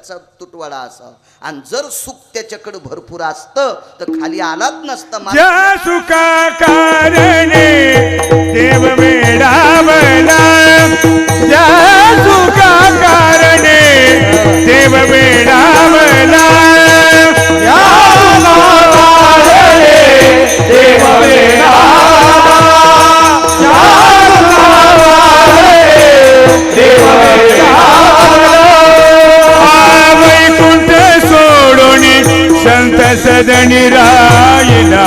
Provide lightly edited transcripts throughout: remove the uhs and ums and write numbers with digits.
सुखाचा तुटवाडा असा आणि जर सुख त्याच्याकडे भरपूर असतं तर खाली आलाच नसता ज्या सुखा कारणे देव वेडावला ज्या सुखा कारणे देव वेडावला या कारणे देव वेडावला देव वैकुंठ सोडून संत सदनी राहिला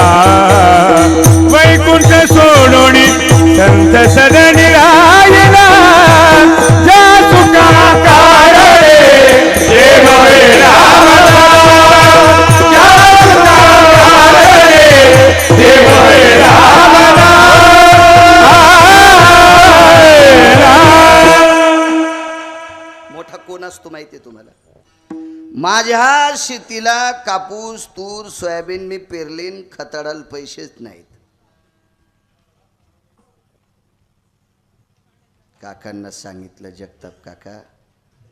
वैकुंठ सोडून संत सदनी राहिला ज्या सुखा कारणे देव वेडावला ज्या सुखा कारणे देव वेडावला मोठा कोण असतो माहिती आहे तुम्हाला माझ्या शेतीला कापूस तूर सोयाबीन मी पेरलीन खताडाल पैसेच नाहीत काकांना सांगितलं जगताप काका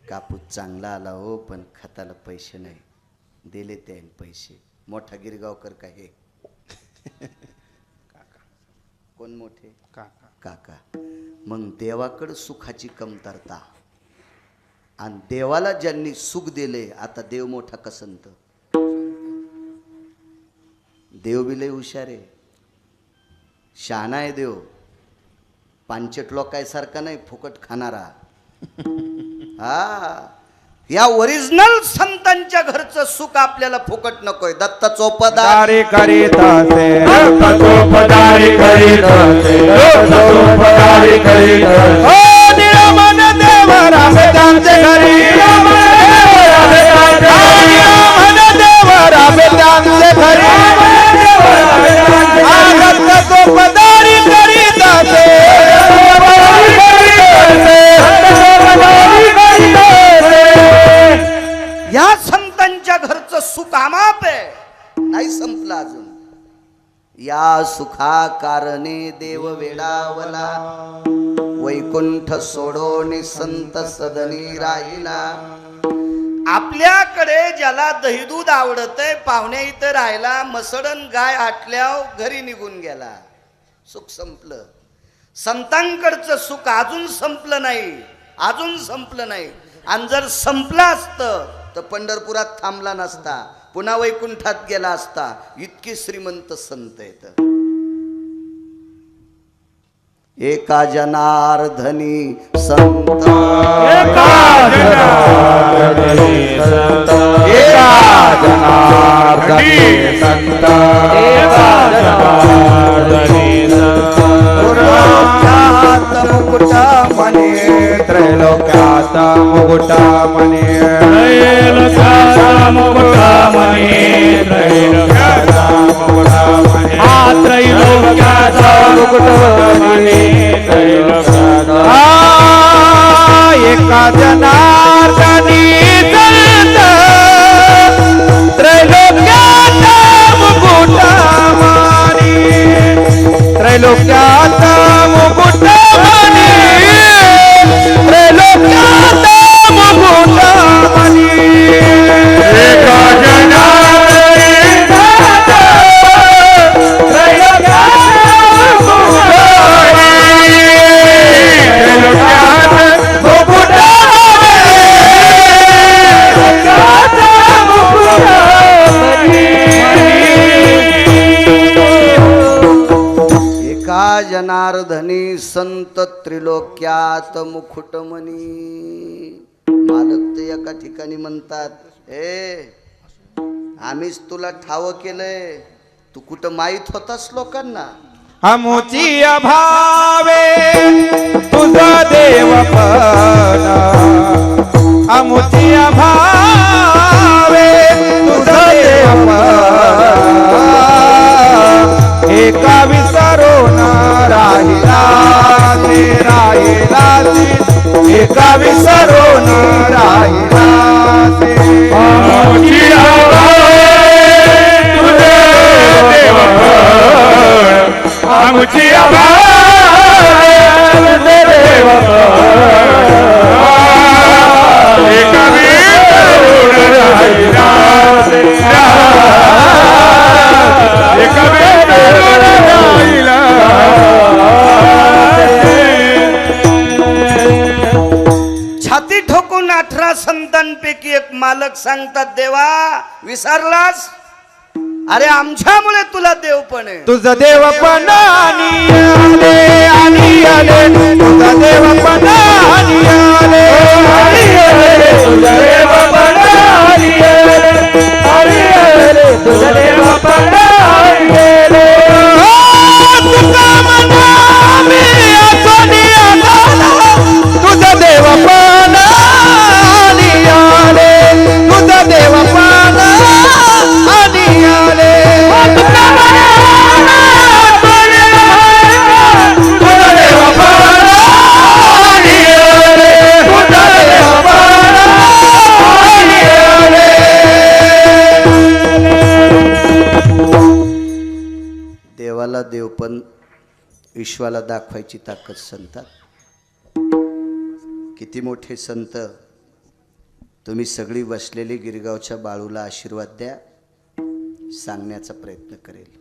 कापूस चांगला आला हो पण खताला पैसे नाही दिले ते पैसे मोठा गिरगावकर का हे कोण मोठे काका काका मग देवाकडे सुखाची कमतरता आणि देवाला ज्यांनी सुख दिले आता देव मोठा कसंत देव बी लय हुशार आहे शहाणा आहे देव पांचट लोकांसारखा नाही फुकट खाणारा हा या ओरिजिनल संतांच्या घरचं सुख आपल्याला फुकट नकोय दत्त चोपदारी करीतासे दत्त चोपदारी करीतासे दत्त चोपदारी करीतासे ओ निरमन देव रामे त्यांचे घरी निरमन देव रामे त्यांचे घरी दत्त चोपदारी करीतासे या संतांच्या घरचं सुख आमाप आहे नाही संपलं अजून या सुखा कारणे देव वेडावला वैकुंठ सोडोनी संत सदनी राहिला आपल्याकडे ज्याला दही दूध आवडतंय पाहुण्या इथं राहिला मसडन गाय आटल्यावर घरी निघून गेला सुख संपलं संतांकडचं सुख अजून संपलं नाही अजून संपलं नाही आणि जर संपलं असतं तर पंढरपुरात थांबला नसता पुन्हा वैकुंठात गेला असता इतके श्रीमंत संत आहेत एका जनार्दनी संत एका जनार्दनी संत एका जनार्दनी संत एका जनार्दनी संत मुकुटामणी त्रैलोक्यात मुकुटामणी त्रैलोक्यात मुकुटामणी त्रैलोक्यात मुकुटामणी त्रैलोक्यात मुकुटामणी त्रैलोक्यात एका जनार्दनी संत त्रैलोक्यात मुकुटामणी त्रैलोक्यात मुकुटामणी त्रैलोक्यात मुकुटामणी एका जनार्दनी संत त्रैलोक्यात मुकुटामणी त्रैलोक्यात एका जनार्दनी संत त्रिलोक्यात मुकुटमणी मालक ते एका ठिकाणी म्हणतात आम्हीच तुला ठाव केलंय तू कुठं माहित होतास लोकांना अमुची अभावे तुझा देवपणा अमुची अभावे तुझा देवपणा एका विसरून राहिला ते राहिला ते एका विसरून राहिला ते अमुची अभावे तुझा देवपणा आमुची आभार देवा एका मालकांपैकी एक मालक सांगतात, देवा विसरलास? अरे आमच्यामुळे तुला देवपण आहे. तुझं देवपण आणि आले तुझं देवपण आणि आले तुझं देवपण आले तुझं देवपण आले तुझा मना मी आठवणी आला तुझं देवपण आले तुझं देवपण आले देवाला देवपण विश्वाला दाखवायची ताकद संतात. किती मोठे संत. तुम्ही सगळी बसलेली गिरगावच्या बाळूला आशीर्वाद द्या, सांगण्याचा प्रयत्न करेल.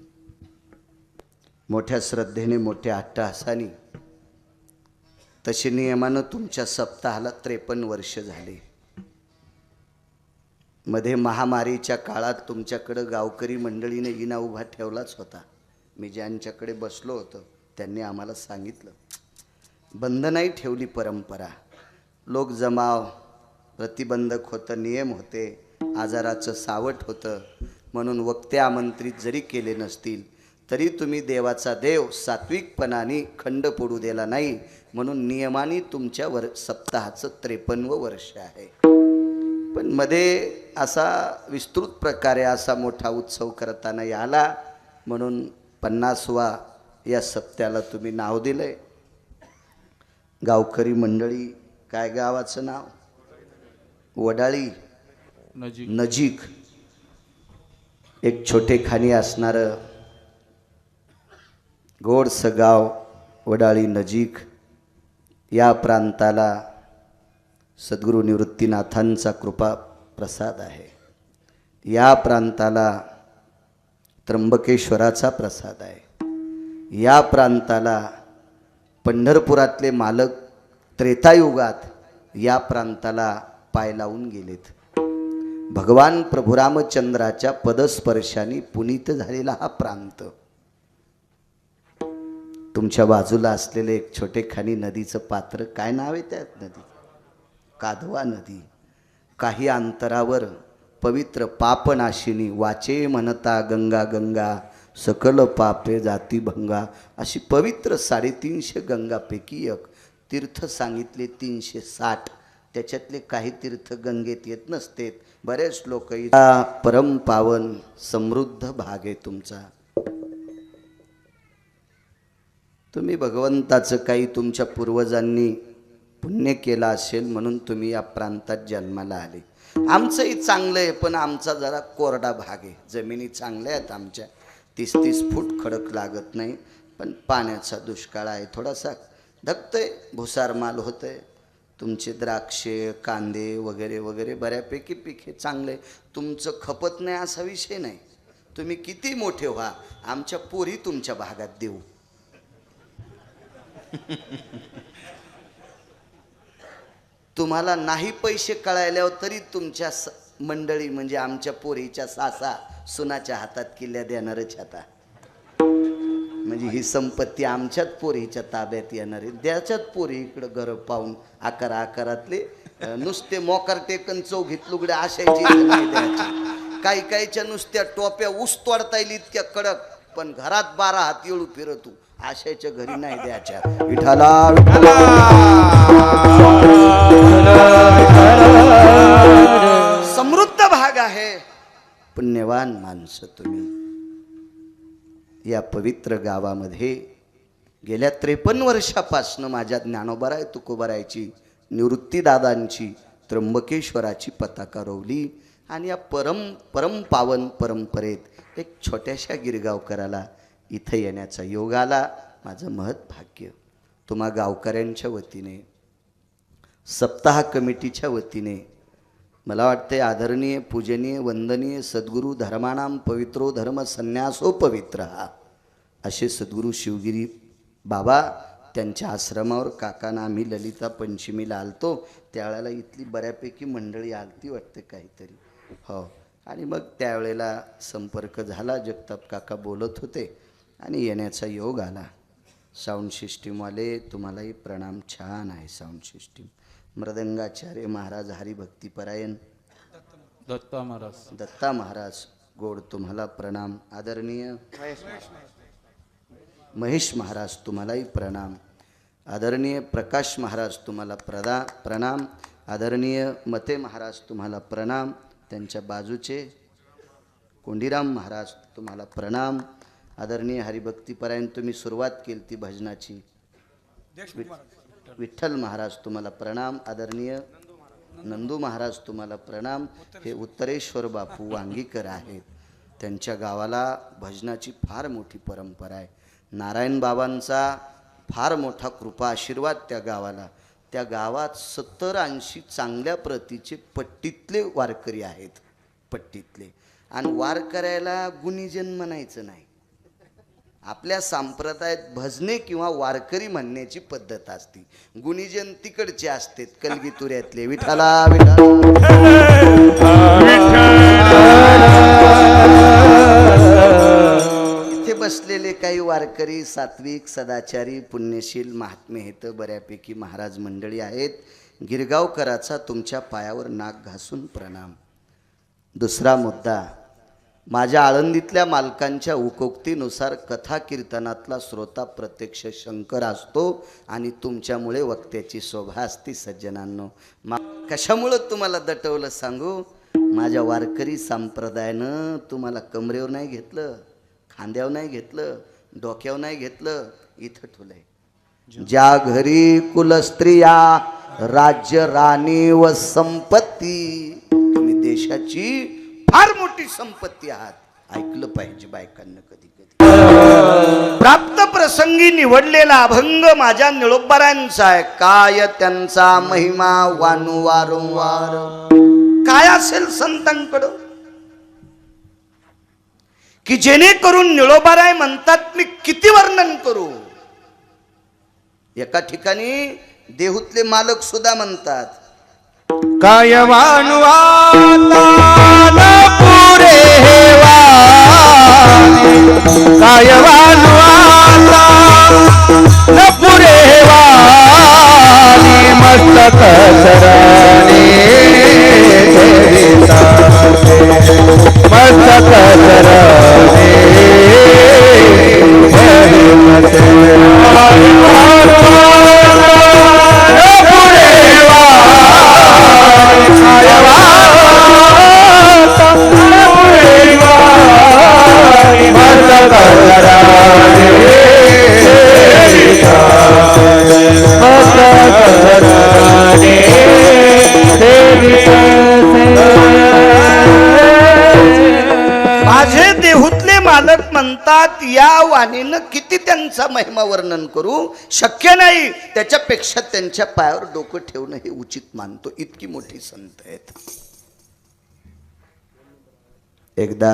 मोठ्या श्रद्धेने मोठ्या अट्टहासाने तसे नियमानं तुमच्या सप्ताहाला 53 वर्ष झाले. मध्ये महामारीच्या काळात तुमच्याकडं गावकरी मंडळीने इना उभा ठेवलाच होता. मी ज्यांच्याकडे बसलो होतो त्यांनी आम्हाला सांगितलं, बंद नाही ठेवली परंपरा. लोक जमाव प्रतिबंधक होतं, नियम होते, आजाराचं सावट होतं, म्हणून वक्ते आमंत्रित जरी केले नसतील तरी तुम्ही देवाचा देव सात्विकपणाने खंड पडू दिला नाही, म्हणून नियमाने तुमच्या सप्ताहाचं 53वं वर्ष आहे. पण मध्ये असा विस्तृत प्रकारे असा मोठा उत्सव करताना याला, म्हणून 50वा या सप्त्याला तुम्ही नाव दिलंय. गावकरी मंडळी, काय गावाचं नाव? वडाळी नजीक एक छोटेखानी असणारं गोडसं गाव वडाळी नजीक. या प्रांताला सद्गुरू निवृत्तीनाथांचा कृपा प्रसाद आहे. या प्रांताला त्र्यंबकेश्वराचा प्रसाद आहे. या प्रांताला पंढरपुरातले मालक त्रेतायुगात या प्रांताला पाय लावून गेलेत. भगवान प्रभू रामचंद्राच्या पदस्पर्शाने पुनीत झालेला हा प्रांत. तुमच्या बाजूला असलेले एक छोटेखानी नदीचं पात्र, काय नाव आहे त्या नदी? काधवा नदी. काही अंतरावर पवित्र पापनाशिनी वाचे म्हणता गंगा गंगा सकल पापे जाती भंगा, अशी पवित्र 350 गंगापैकी एक तीर्थ सांगितले 360. त्याच्यातले काही तीर्थ गंगेत येत नसतेत. बरेच लोक परम पावन समृद्ध भाग आहे तुमचा. तुम्ही भगवंताचं काही तुमच्या पूर्वजांनी पुण्य केलं असेल म्हणून तुम्ही या प्रांतात जन्माला आले. आमचंही चांगलं आहे, पण आमचा जरा कोरडा भाग आहे. जमिनी चांगल्या आहेत आमच्या, 30-30 फूट खडक लागत नाही, पण पाण्याचा दुष्काळ आहे. थोडासा धकतंय, भुसार माल होतंय. तुमचे द्राक्षे कांदे वगैरे वगैरे बऱ्यापैकी पीक हे चांगले. तुमचं खपत नाही असा विषय नाही. तुम्ही किती मोठे व्हा, आमच्या पोरी तुमच्या भागात देऊ. तुम्हाला नाही पैसे कळायल्यावर तरी तुमच्या मंडळी म्हणजे आमच्या पोरीच्या सासा सुनाच्या हातात किल्ल्या देणारच आता. म्हणजे ही संपत्ती आमच्याच पोरीच्या ताब्यात येणार आहे. द्याच्यात पोरी इकडं घर पाहून आकारातले नुसते मोकार टेकन चौघीत लुगड्या आशायची नाही द्यायची. काही काहीच्या नुसत्या टोप्या ऊस तोडता येईल इतक्या कडक, पण घरात 12 हात येळू फिरतू आशाच्या घरी नाही द्यायच्या. विठाला समृद्ध भाग आहे. पुण्यवान माणसं तुम्ही. या पवित्र गावामध्ये गेल्या 53 वर्षापासून माझ्या ज्ञानोबाराय तुकोबारायची निवृत्तीदादांची त्र्यंबकेश्वराची पताका रोवली. आणि या परम पावन परंपरेत एक छोट्याशा गिरगावकराला इथं येण्याचा योग आला. माझं महत् भाग्य. तुम्हा गावकऱ्यांच्या वतीने, सप्ताह कमिटीच्या वतीने मला वाटते आदरणीय पूजनीय वंदनीय सद्गुरू धर्मानाम पवित्रो धर्म संन्यासो पवित्र, असे सद्गुरू शिवगिरी बाबा त्यांच्या आश्रमावर काकांना आम्ही ललिता पंचमीला आलतो त्यावेळेला इथली बऱ्यापैकी मंडळी आलती वाटतं काहीतरी. हो, आणि मग त्यावेळेला संपर्क झाला. जगताप काका बोलत होते आणि येण्याचा योग आला. साऊंड सिस्टीमवाले तुम्हालाही प्रणाम. छान आहे साऊंड सिस्टीम. मृदंगाचार्य महाराज हरिभक्तीपरायण दत्ता महाराज गोड तुम्हाला प्रणाम. आदरणीय महेश महाराज तुम्हालाही प्रणाम. आदरणीय प्रकाश महाराज तुम्हाला प्रणाम. आदरणीय मते महाराज तुम्हाला प्रणाम. त्यांच्या बाजूचे कोंडीराम महाराज तुम्हाला प्रणाम. आदरणीय हरिभक्तीपरायण तुम्ही सुरुवात केली ती भजनाची विठ्ठल महाराज तुम्हाला प्रणाम. आदरणीय नंदू महाराज तुम्हाला प्रणाम. हे उत्तरेश्वर बापू वांगीकर आहेत. त्यांच्या गावाला भजनाची फार मोठी परंपरा आहे. नारायण बाबांचा फार मोठा कृपा आशीर्वाद त्या गावाला. त्या गावात 70-80 चांगल्या प्रतीचे पट्टीतले वारकरी आहेत. पट्टीतले. आणि वार करायला गुणीजन म्हणायचं नाही. आपल्या संप्रदायात भजने किंवा वारकरी म्हणण्याची पद्धत असते. गुणीजन तिकडचे असतात कलगीतुऱ्यातले. विठाला इथे बसलेले काही वारकरी सात्विक सदाचारी पुण्यशील महात्मेहेत बऱ्यापैकी महाराज मंडळी आहेत. गिरगावकराचा तुमच्या पायावर नाक घासून प्रणाम. दुसरा मुद्दा, माझ्या आळंदीतल्या मालकांच्या उकोक्तीनुसार कथा कीर्तनातला श्रोता प्रत्यक्ष शंकर असतो आणि तुमच्यामुळे वक्त्याची शोभा असती. सज्जनांनो, कशामुळं तुम्हाला दटवलं सांगू? माझ्या वारकरी संप्रदायानं तुम्हाला कमरेवर नाही घेतलं, खांद्यावर नाही घेतलं, डोक्यावर नाही घेतलं, इथं ठेवलंय. ज्या घरी कुलस्त्रिया राज्य राणी व संपत्ती, तुम्ही देशाची फार मोठी संपत्ती आहात. ऐकलं पाहिजे बायकांना कधी कधी. प्राप्त प्रसंगी निवडलेला अभंग माझ्या निळोबारांचा आहे. काय त्यांचा महिमा वानू वारंवार. काय असेल संतांकडं की जेणेकरून निळोबाराय म्हणतात मी किती वर्णन करू. एका ठिकाणी देहूतले मालक सुद्धा म्हणतात काय वाणवाता पुरे वाणी. काय वाणवाता पुरे वाणी. मस्तक चरणी मस्तक चरणी माझे देहूतले मालक म्हणतात या वाणीनं किती त्यांचा महिमा वर्णन करू शक्य नाही. त्याच्यापेक्षा त्यांच्या पायावर डोकं ठेवणं हे उचित मानतो. इतकी मोठी संत आहेत. एकदा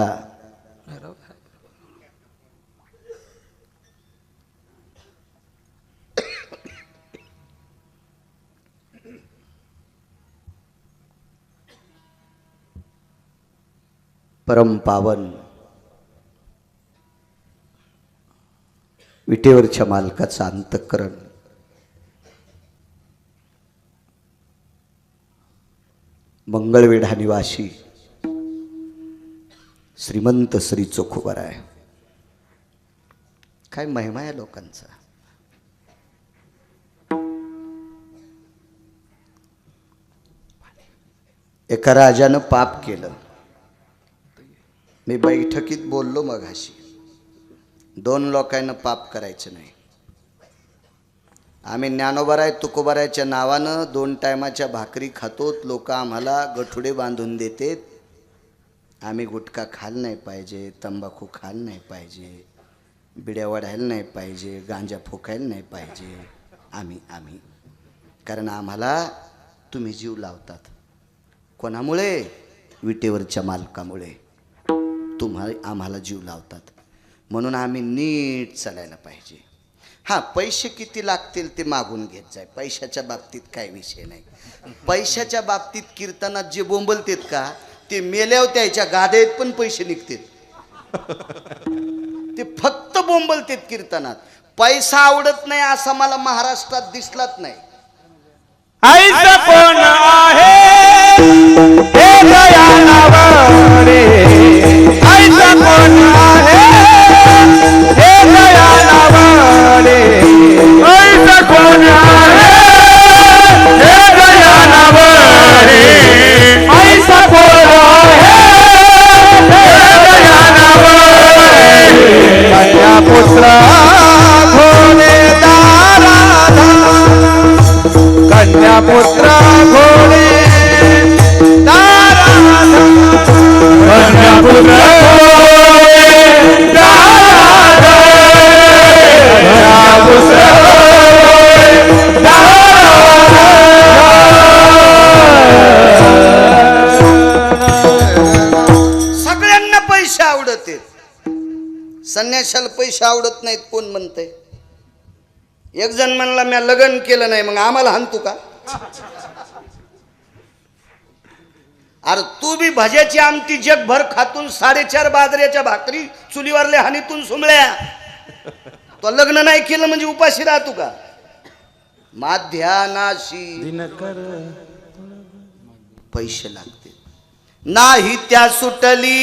परम पावन विटेवरच्या मालकाचा अंतःकरण मंगळवेढा निवासी श्रीमंत श्री चोखोबाराय. काय महिमा आहे लोकांचा. एका राजानं पाप केलं. मी बैठकीत बोललो मगाशी, 2 लोकांना पाप करायचं नाही. आम्ही ज्ञानोबाराय तुकोबारायच्या नावानं 2 टायमाच्या भाकरी खातोत. लोक आम्हाला गठुडे बांधून देतेत. आम्ही गुटखा खायला नाही पाहिजे, तंबाखू खायला नाही पाहिजे, बिड्या वाढायला नाही पाहिजे, गांजा फुकायला नाही पाहिजे. आम्ही कारण आम्हाला तुम्ही जीव लावतात. कोणामुळे? विटेवरच्या मालकामुळे. आम्हाला जीव लावतात म्हणून आम्ही नीट चालायला पाहिजे. हा, पैसे किती लागतील ते मागून घेत जाय, पैशाच्या बाबतीत काय विषय नाही. पैशाच्या बाबतीत कीर्तनात जे बोंबलतेत का ते मेल्यावर त्याच्या गाद्यात पण पैसे निघतात. ते फक्त बोंबलतेत कीर्तनात. पैसा आवडत नाही असा मला महाराष्ट्रात दिसलाच नाही. ऐसा कोण आहे हे दयानावरे, ऐसा कोण आहे हे दयानावरे, ऐसा कोण आहे हे दयानावरे, ऐसा कोण आहे हे दयानावरे. कन्या पुत्र घोडे दाराधा, कन्या पुत्र घोडे दाराधा, कन्या पुत्र घोडे दाराधा, कन्या पुत्र घोडे दाराधा. सगळ्यांना पैसे आवडत आहेत, संन्याशाला पैसे आवडत नाहीत कोण म्हणतंय? एक जण म्हणला मी लग्न केलं नाही, मग आम्हाला हाणतो का? अरे तू बी भज्याची आमटी जगभर खातून 4.5 बाजऱ्याच्या भाकरी चुलीवरल्या हानीतून सुमल्या. तो लग्न नाही केलं म्हणजे उपाशी राहतो का? माध्यानाशी पैसे लागते, नाही त्या सुटली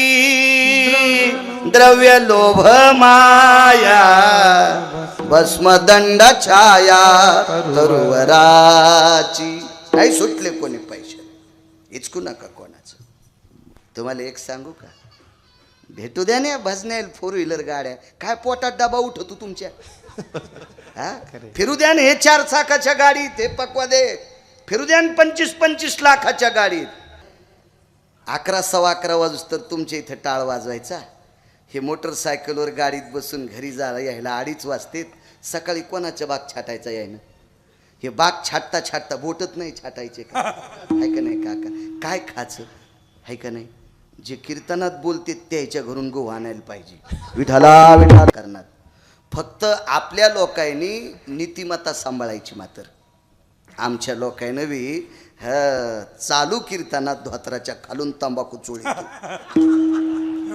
द्रव्य लोभ माया, भस्मदंड छाया तरुवराची. नाही सुटले कोणी पैसे, इचकू नका कोणाचं. तुम्हाला एक सांगू का, भेटू द्या ना भजने 4 व्हीलर गाड्या, काय पोटात डबा उठतो तुमच्या? हा, फिरू द्या ना हे 4 चाकाच्या गाडीत, हे पकवा दे फिरू द्या 25-25 लाखाच्या गाडीत. 11 सव्वा 11 वाजूस तर तुमच्या इथं टाळ वाजवायचा. हे मोटरसायकलवर गाडीत बसून घरी जायला यायला 2:30 वाजतेत. सकाळी कोणाच्या बाग छाटायचा यायनं? हे बाग छाटता छाटता बोटत नाही छाटायचे का? आहे का नाही काका? काय खायचं आहे का नाही? जे कीर्तनात बोलते त्याच्या घरून गहू आणायला पाहिजे. विठाला विठाल करणार. फक्त आपल्या लोकांनी नीतिमत्ता सांभाळायची. मात्र आमच्या लोकांनी बी चालू कीर्तनात धोत्राच्या खालून तंबाखू चोळीतो,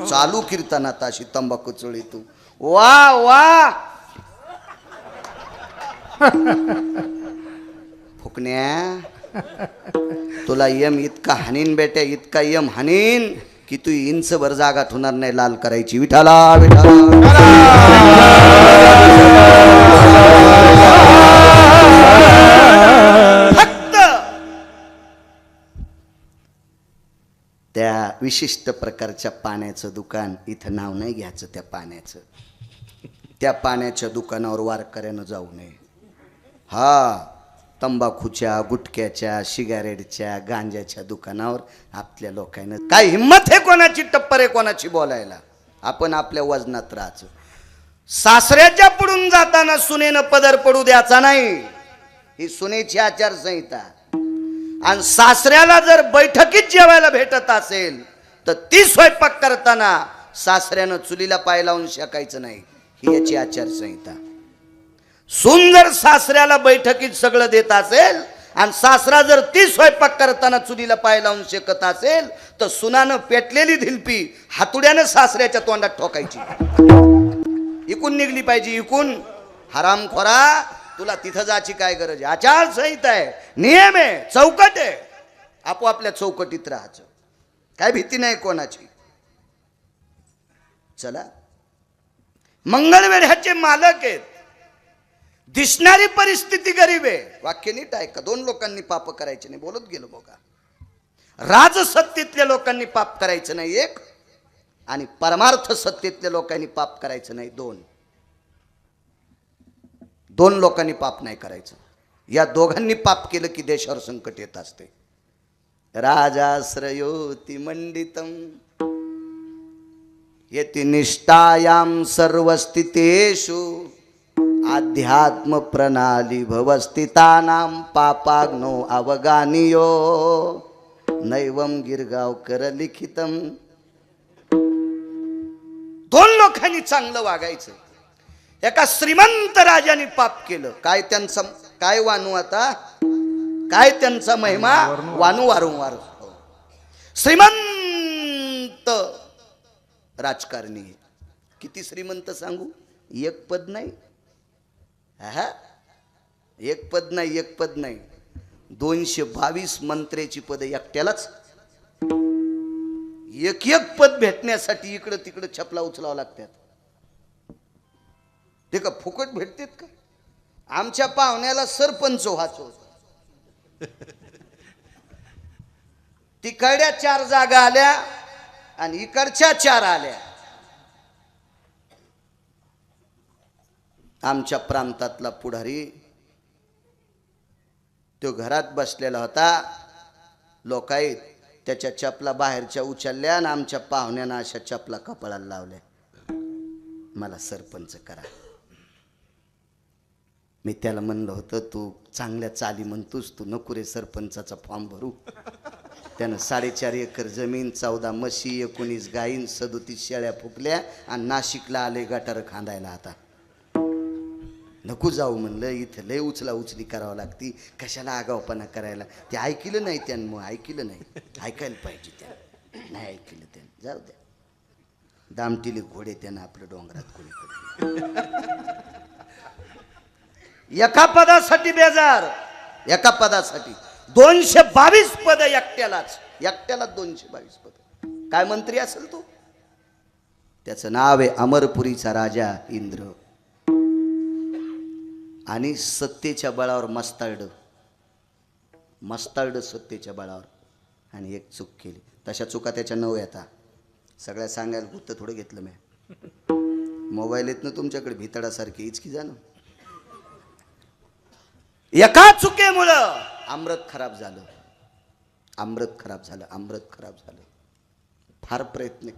चालू कीर्तनात अशी तंबाखू चोळीतो. वा वा फुकण्या, तुला यम इतका हानीन बेट्या, इतका यम हानीन की तू इंचभर जागा ठेवणार नाही लाल करायची. विठाला विठाला. फक्त त्या विशिष्ट प्रकारच्या पाण्याचं दुकान, इथं नाव नाही घ्यायचं त्या पाण्याचं, त्या पाण्याच्या दुकानावर वारकऱ्यानं जाऊ नये. हा, तंबाखूच्या, गुटख्याच्या, सिगारेटच्या, गांजाच्या दुकानावर आपल्या लोकांना काय हिंमत आहे कोणाची, टप्पर आहे कोणाची बोलायला? आपण आपल्या वजनात राहायचं. सासऱ्याच्या पुढून जाताना सुनेनं पदर पडू द्यायचा नाही, ही सुनेची आचारसंहिता. आणि सासऱ्याला जर बैठकीत जेवायला भेटत असेल तर ती स्वयंपाक करताना सासऱ्यानं चुलीला पाय लावून शेकायचं नाही, ही याची आचारसंहिता. सून जर सासऱ्याला बैठकीत सगळं देत असेल आणि सासरा जर ती स्वयंपाक करताना चुलीला पाय लावून शेकत असेल तर सुनानं पेटलेली धिलपी हातुड्यानं सासऱ्याच्या तोंडात ठोकायची. इकून निघली पाहिजे, इकून. हरामखोरा, तुला तिथं जायची काय गरज आहे? आचारसंहिता आहे, नियम आहे, चौकट आहे. आपोआपल्या चौकटीत राहायचं, काय भीती नाही कोणाची. चला, मंगळवेढ्याचे मालक आहेत, दिसणारी परिस्थिती गरीब आहे. वाक्य नीट आहे का? 2 लोकांनी पाप करायचे नाही, बोलत गेलो बघा. राजसत्तेतल्या लोकांनी पाप करायचं नाही 1, आणि परमार्थ सत्तेतल्या लोकांनी पाप करायचं नाही 2. 2 लोकांनी पाप नाही करायचं. या दोघांनी पाप केलं की देशावर संकट येत असते. राजाश्रयोति मंडितम येति निष्ठायाम सर्वस्थितेषु आध्यात्म प्रणाली भवस्थितानाम पापाग्नो अवगानियो नैवम गिरगावकर लिखितम. 2 लोकांनी चांगलं वागायचं. एका श्रीमंत राजाने पाप केलं. काय वानू आता, काय त्यांचा महिमा वानू वारंवार. श्रीमंत राजकारणी, किती श्रीमंत सांगू, एक पद नाही, एक पद नाही, 222 मंत्र्याची पद एकट्यालाच. एक पद भेटण्यासाठी इकडं तिकडं छपला उचलावं लागतात. ते का फुकट भेटतेत का? आमच्या पाहुण्याला सरपंच व्हायचं होतं. तिकडच्या 4 जागा आल्या आणि इकडच्या 4 आल्या. आमच्या प्रांतातला पुढारी तो घरात बसलेला होता. लोकांनी त्याच्या चपला बाहेरच्या उचलल्या आणि आमच्या पाहुण्यानं अशा चपला कपाळाला लावल्या. मला सरपंच करा. मी त्याला म्हणलं होतं, तू चांगल्या चाली म्हणतोस, तू नको रे सरपंचाचा फॉर्म भरू. त्यानं 4.5 एकर जमीन, 14 म्हशी, 19 गायीन, 37 शेळ्या फुकल्या आणि नाशिकला आले गटार खांदायला. आता नको जाऊ म्हणलं, इथं लय उचली करावं लागती, कशाला आगावपणा करायला. ते ऐकलं नाही त्यानं, मग ऐकलं नाही, ऐकायला पाहिजे त्यानं, नाही ऐकलं त्यानं, जाऊ द्या. दामटिले घोडे त्यानं आपलं डोंगरात कोणी. एका पदासाठी बेजार, एका पदासाठी 222 पद एकट्यालाच 222 पद. काय मंत्री असेल तो? त्याचं नाव आहे अमरपुरीचा राजा इंद्र. आणि सत्तेच्या बळावर मस्ताळड सत्तेच्या बळावर. आणि एक चूक केली. तशा चुका त्याच्या 9 येतात. सगळ्या सांगायला गुत्त थोडं घेतलं मी. मोबाईल येत ना तुमच्याकडे भितडासारखी इचकी जाणं. एका चुकीमुळं अमृत खराब झालं. फार प्रयत्न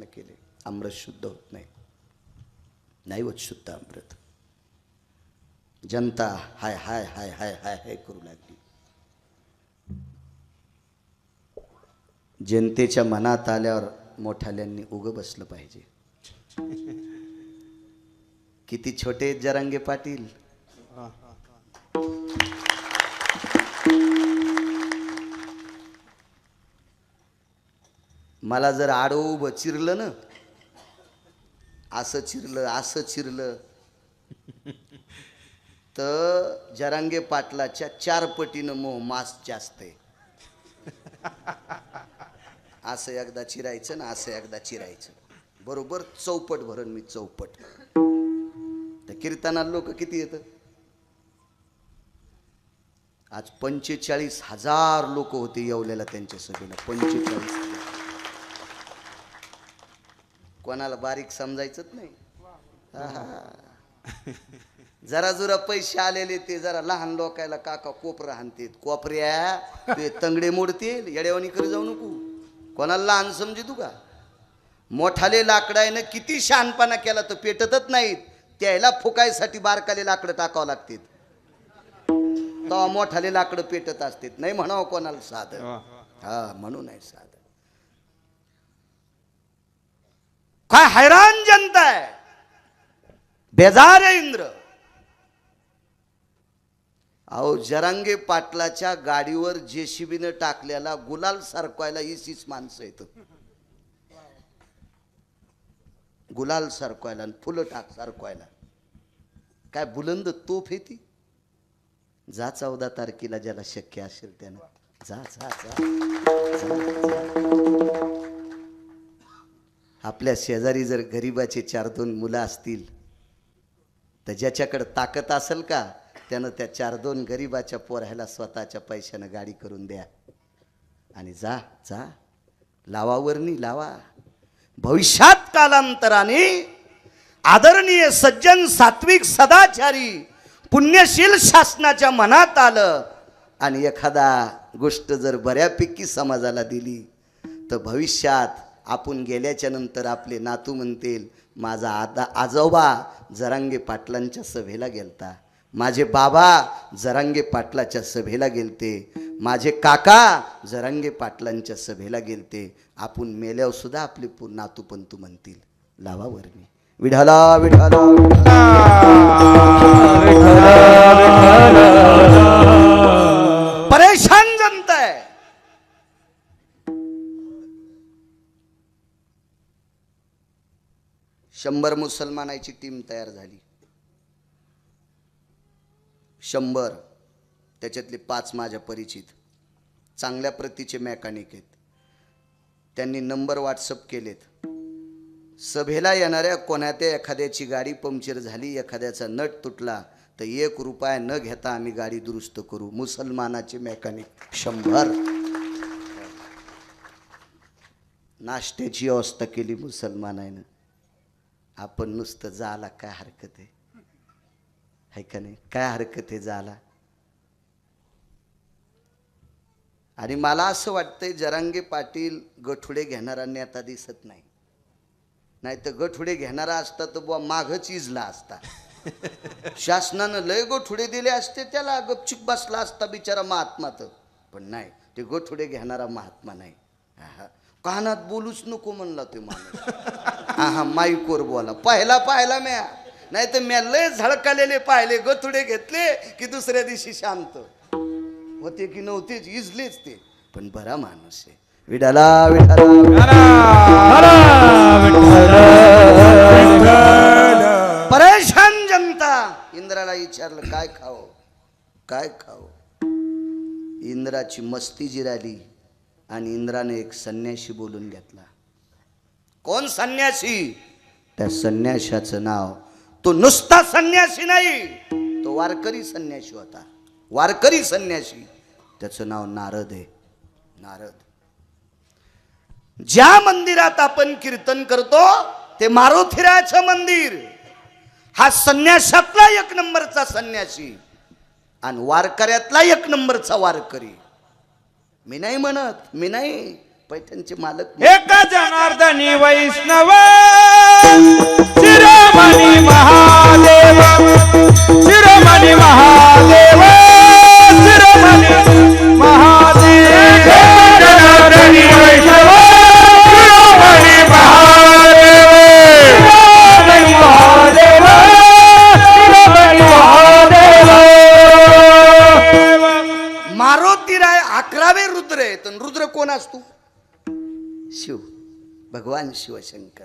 केले, अमृत शुद्ध होत नाही होत शुद्ध अमृत. जनता हाय हाय हाय हाय हाय हाय करू लागली. जनतेच्या मनात आल्यावर मोठाल्यांनी उग बसलं पाहिजे. किती छोटे जरांगे पाटील. मला जर आडवं उभं चिरलं ना, असं चिरलं तर जरांगे पाटलाच्या 4 पटीनं मोह मास जास्त आहे. असं एकदा चिरायचं ना, असं एकदा चिरायचं, बरोबर चौपट भरण मी चौपट. त्या कीर्तनाला लोक किती येतं? आज 45,000 लोक होते येवल्याला त्यांच्या सभेला. 45,000. कोणाला बारीक समजायचंच नाही. जरा जुरा पैसे आलेले ते जरा लहान लोकायला काका कोपरा हाणतेत. कोपऱ्या ते तंगडे मोडतील, येड्यावानी कर जाऊ नको. कोणाला लहान समजी तू का? मोठाले लाकडायनं किती शहाणपणा केला तर पेटतच नाहीत. त्याला फुकायसाठी बारकाले लाकडं टाकावं लागतात. तेव्हा मोठाले लाकडं पेटत असतात. नाही म्हणावं कोणाला साधं. म्हणून आहे साधं. काय हैराण जनता आहे, बेजार आहे इंद्र. अहो जरांगे पाटलाच्या गाडीवर जेसीबीनं टाकलेला गुलाल सरकवायला 20 माणसं येत. गुलाल सरकवायला आणि फुलं सरकवायला. काय बुलंद तोफ आहे ती. जा 14 तारखेला ज्याला शक्य असेल त्यानं जा जा जा. आपल्या शेजारी जर गरिबाचे 4-2 मुलं असतील तर ज्याच्याकडे ताकद असेल का त्यानं त्या 4-2 गरिबाच्या पोराला स्वतःच्या पैशानं गाडी करून द्या आणि जा जा लावावरनी लावा. भविष्यात कालांतराने आदरणीय सज्जन सात्विक सदाचारी पुण्यशील शासनाच्या मनात आलं आणि एखादा गोष्ट जर बऱ्यापैकी समाजाला दिली तर भविष्यात आपण गेल्याच्या नंतर आपले नातू म्हणतील माझा आजोबा जरांगे पाटलांच्या सभेला गेलता, माझे बाबा जरांगे पाटलाच्या सभेला गेलते, माझे काका जरांगे पाटलांच्या सभेला गेलते. आपण मेल्यावर सुद्धा आपले नातू पंतू म्हणतील लावा वर्णी विठाला विठाला परेशान जनता आहे. शंभर मुसलमानाची टीम तयार झाली. 100 त्याच्यातले 5 माझ्या परिचित चांगल्या प्रतीचे मेकॅनिक आहेत. त्यांनी नंबर व्हॉट्सअप केलेत. सभेला येणाऱ्या कोणात्या एखाद्याची गाडी पंक्चर झाली, एखाद्याचा नट तुटला तर 1 रुपया न घेता आम्ही गाडी दुरुस्त करू. मुसलमानाचे मेकॅनिक 100. नाश्त्याची व्यवस्था केली मुसलमानानं. आपण नुसतं जायला काय हरकत आहे का नाही? काय हरकत आहे जायला? आणि मला असं वाटतंय जरांगे पाटील गठुडे घेणारा नेता दिसत नाही. नाही तर गठुडे घेणारा असता तर बुवा मागच इजला असता. शासनानं लय गठुडे दिले असते त्याला, गपचूप बसला असता बिचारा महात्मात. पण नाही, ते गठुडे घेणारा महात्मा नाही. कानात बोलूच नको म्हणला ते माणूस. हा माईकवर बोला. पाहिला म्या, नाही तर म्या लय झळकालेले पाहिले. गठुडे घेतले की दुसऱ्या दिवशी शांत होते की नव्हतेच, इजलेच ते. पण बरा माणूस आहे. विठाला परेशान जनता. इंद्राला विचारलं काय खावं. इंद्राची मस्ती जिराली आणि इंद्राने एक संन्याशी बोलून घेतला. कोण संन्यासी? त्या संन्याशाचं नाव, तो नुसता संन्यासी नाही, तो वारकरी संन्यासी होता. वारकरी संन्यासी, त्याचं नाव नारद आहे. नारद. ज्या मंदिरात आपण कीर्तन करतो ते मारुतीरायाचं मंदिर. हा संन्यासातला 1 नंबरचा संन्यासी आणि वारकऱ्यातला 1 नंबरचा वारकरी. मी नाही म्हणत, मी नाही, पैठणचे मालक. एक जनार्दनी वैष्णव शिरोमणी महादेव, शिरोमणी महादेव, शिरोमणी महादेव. जनार्दनी वैष्णव शिरोमणी महादेव, शिरोमणी महादेव, शिरोमणी महादेव. मारुतीराय 11वे रुद्र आहेत. रुद्र कोण असतो? शिव, भगवान शिवशंकर.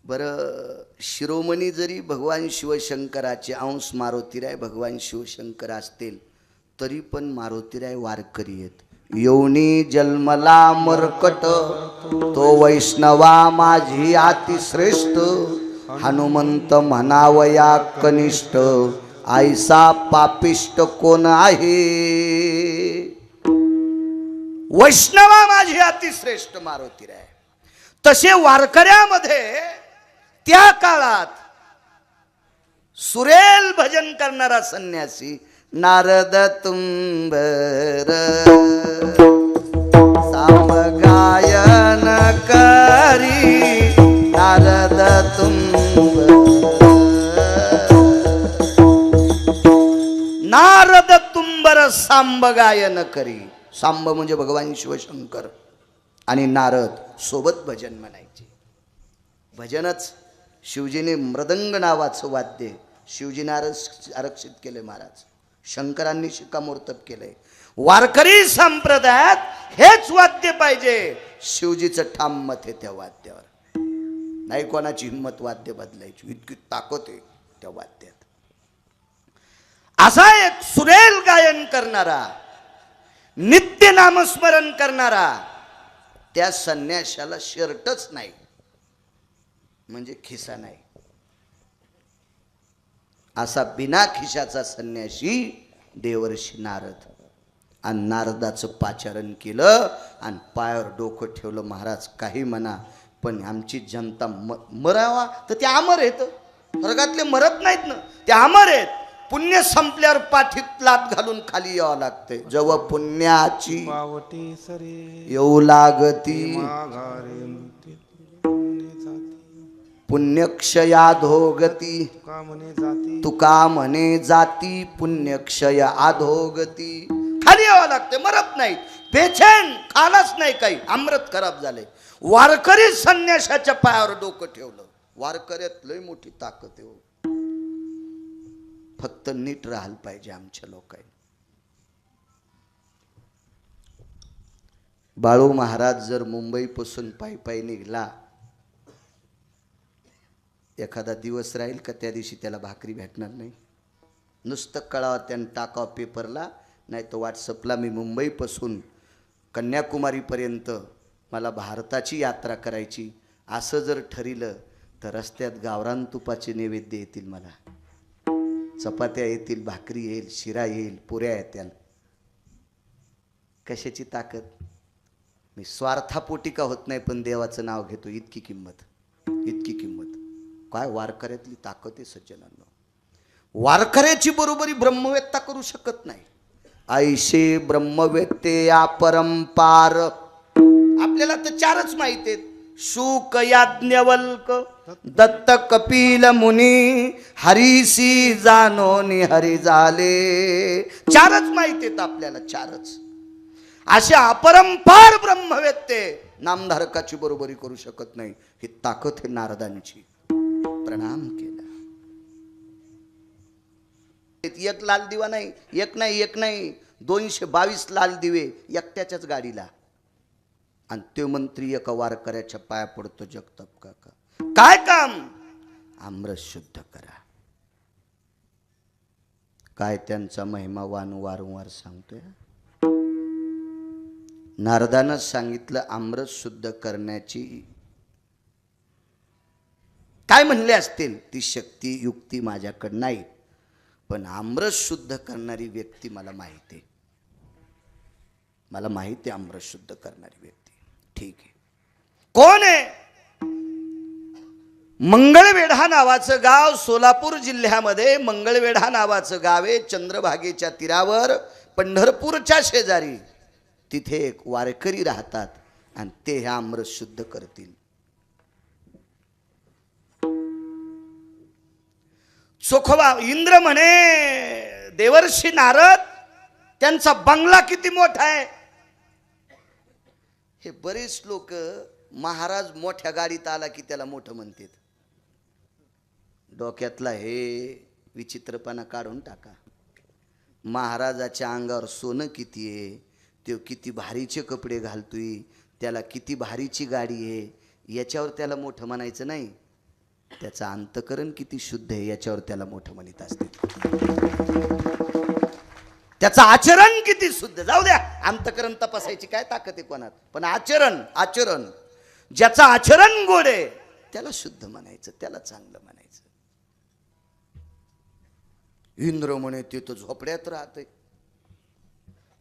बरं, शिरोमणी जरी भगवान शिवशंकराचे अंश मारुतीराय भगवान शिवशंकर असतील तरी पण मारुतीराय वारकरी आहेत. योनी जन्मला मरकट तो वैष्णवा माझी अतिश्रेष्ठ, हनुमंत म्हणावया कनिष्ठ, आईसा पापिष्ट कोण आहे. वैष्णवा माझी अतिश्रेष्ठ मारुतीराय. तसे वारकऱ्यामध्ये त्या काळात सुरेल भजन करणारा संन्यासी नारद तुंबर साम गायन करी. नारद तुंबर, नारद तुंबर सांब गायन करी. सांब म्हणजे भगवान शिवशंकर आणि नारद सोबत भजन म्हणायचे. भजनच शिवजीने मृदंग नावाचं वाद्य शिवजीने आरक्षित केले महाराज. शंकरांनी शिक्कामोर्तब केलंय. वारकरी संप्रदायात हेच वाद्य पाहिजे. शिवजीचं ठाम मत आहे त्या वाद्यावर. नाही कोणाची हिंमत वाद्य बदलायची, इतकी ताकद आहे त्या वाद्यात. असा एक सुरेल गायन करणारा, नित्य नामस्मरण करणारा, त्या संन्याशाला शर्टच नाही म्हणजे खिसा नाही. असा बिना खिशाचा संन्यासी देवर्षी नारद. आणि नारदाचं पाचारण केलं आणि पायावर डोकं ठेवलं. महाराज काही म्हणा पण आमची जनता मरावा तर ते अमर आहेत. स्वर्गातले मरत नाहीत ना, ते अमर आहेत. पुण्य संपल्यावर पाठीत लात घालून खाली यावं लागते. जेव्हा पुण्याची येऊ लागती पुण्यक्षयाधोगती. तुका म्हणे जाती पुण्यक्षय अधोगती. खाली यावं लागते, मरत नाही. बेचैन खालाच नाही काही. अमृत खराब झाले. वारकरी संन्यासाच्या पायावर डोकं ठेवलं. वारकऱ्यात लय मोठी ताकद आहे हो. फक्त नीट राहायला पाहिजे आमच्या लोकांनी. बाळू महाराज जर मुंबईपासून पायी पायी निघला, एखादा दिवस राहील का त्या दिवशी त्याला भाकरी भेटणार नाही? नुसतं कळावं त्यानं टाकावं पेपरला, नाही तर व्हॉट्सअपला, मी मुंबईपासून कन्याकुमारीपर्यंत मला भारताची यात्रा करायची, असं जर ठरिलं तर रस्त्यात गावरान तुपाचे नैवेद्य येतील, मला चपात्या येतील, भाकरी येईल, शिरा येईल, पुऱ्या येतील. कशाची ताकद? मी स्वार्थापोटी का होत नाही, पण देवाचं नाव घेतो, इतकी किंमत, इतकी किंमत. काय वारकऱ्यातली ताकद आहे सज्जनांनो. वारकऱ्याची बरोबरी ब्रह्मवेत्ता करू शकत नाही. ऐशे ब्रह्मवेत्ते या परंपार. आपल्याला तर चारच माहिती आहेत, शुक, याज्ञवल्क, दत्त, कपिल मुनी, हरीसी जानोनी हरी झाले. चारच माहिती आहेत आपल्याला, चारच. असे अपरंपार ब्रह्मवेत्ते नामधारकाची बरोबरी करू शकत नाही. ही ताकद आहे नारदांची. प्रणाम केला. एक लाल दिवा नाही, एक नाही 222 लाल दिवे एकट्याच्याच गाडीला. आणि ते मंत्री एका वारकऱ्याच्या पाया पडतो, जगताप काका काय काम? आमरस शुद्ध करा. काय त्यांचा महिमा वारंवार सांगतोय. नारदानं सांगितलं आमरस शुद्ध करण्याची. काय म्हणले असतील ती शक्ती युक्ती माझ्याकडे नाही, पण आमरस शुद्ध करणारी व्यक्ती मला माहिती आहे. मला माहिती आहे आमरस शुद्ध करणारी व्यक्ती. ठीक आहे, कोण आहे? मंगळवेढा नावाचं गाव, सोलापूर जिल्ह्यामध्ये मंगळवेढा नावाचं गाव आहे. चंद्रभागेच्या तीरावर, पंढरपूरच्या शेजारी. तिथे एक वारकरी राहतात आणि ते हे आमरस शुद्ध करतील. चोखोबा इंद्र म्हणे देवर्षी नारद, त्यांचा बंगला किती मोठा आहे. हे बरेच लोक महाराज मोठ्या गाडीत आला की त्याला मोठं म्हणतात. डोक्यातला हे विचित्रपणा काढून टाका. महाराजाच्या अंगावर सोनं किती आहे, तो किती भारीचे कपडे घालतोय, त्याला किती भारीची गाडी आहे, याच्यावर त्याला मोठं म्हणायचं नाही. त्याचं अंतकरण किती शुद्ध आहे याच्यावर त्याला मोठं म्हणत असते. त्याचं आचरण किती शुद्ध. जाऊ द्या, अंतकरण तपासायची काय ताकद आहे कोणात, पण आचरण ज्याचं आचरण गोड आहे त्याला शुद्ध म्हणायचं, त्याला चांगलं म्हणायचं. इंद्र म्हणे ते तर झोपड्यात राहते.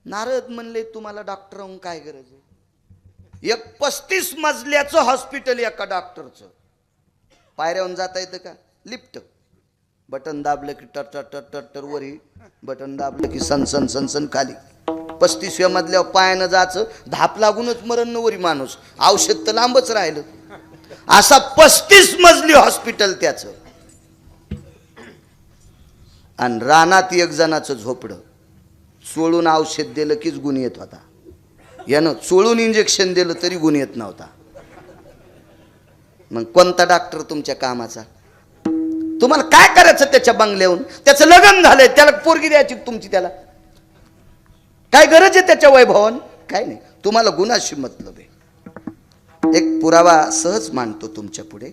नारद म्हणले तुम्हाला डॉक्टर होऊन काय गरज आहे? एक 35 मजल्याचं हॉस्पिटल एका डॉक्टरचं. पायऱ्याहून जाता येतं का? लिफ्ट बटन दाबलं की टर टर टर टर टर वरी, बटन दाबलं की सनसन सनसन खाली. 35व्या मजल्यावर पायानं जायचं, धाप लागूनच मरण वरी माणूस. औषध तर लांबच राहिलं. असा 35 मजली हॉस्पिटल त्याचं. आणि रानात एक जणाचं झोपडं. चोळून औषध दिलं कीच गुण येत होता. यानं चोळून इंजेक्शन दिलं तरी गुण येत नव्हता. मग कोणता डॉक्टर तुमच्या कामाचा? तुम्हाला काय करायचं त्याच्या बंगल्याहून? त्याचं लग्न झालंय, त्याला पोरगी द्यायची तुमची, त्याला काय गरज आहे त्याच्या वैभवान? काय नाही. तुम्हाला गुणाशी मतलब आहे. एक पुरावा सहज मांडतो तुमच्या पुढे.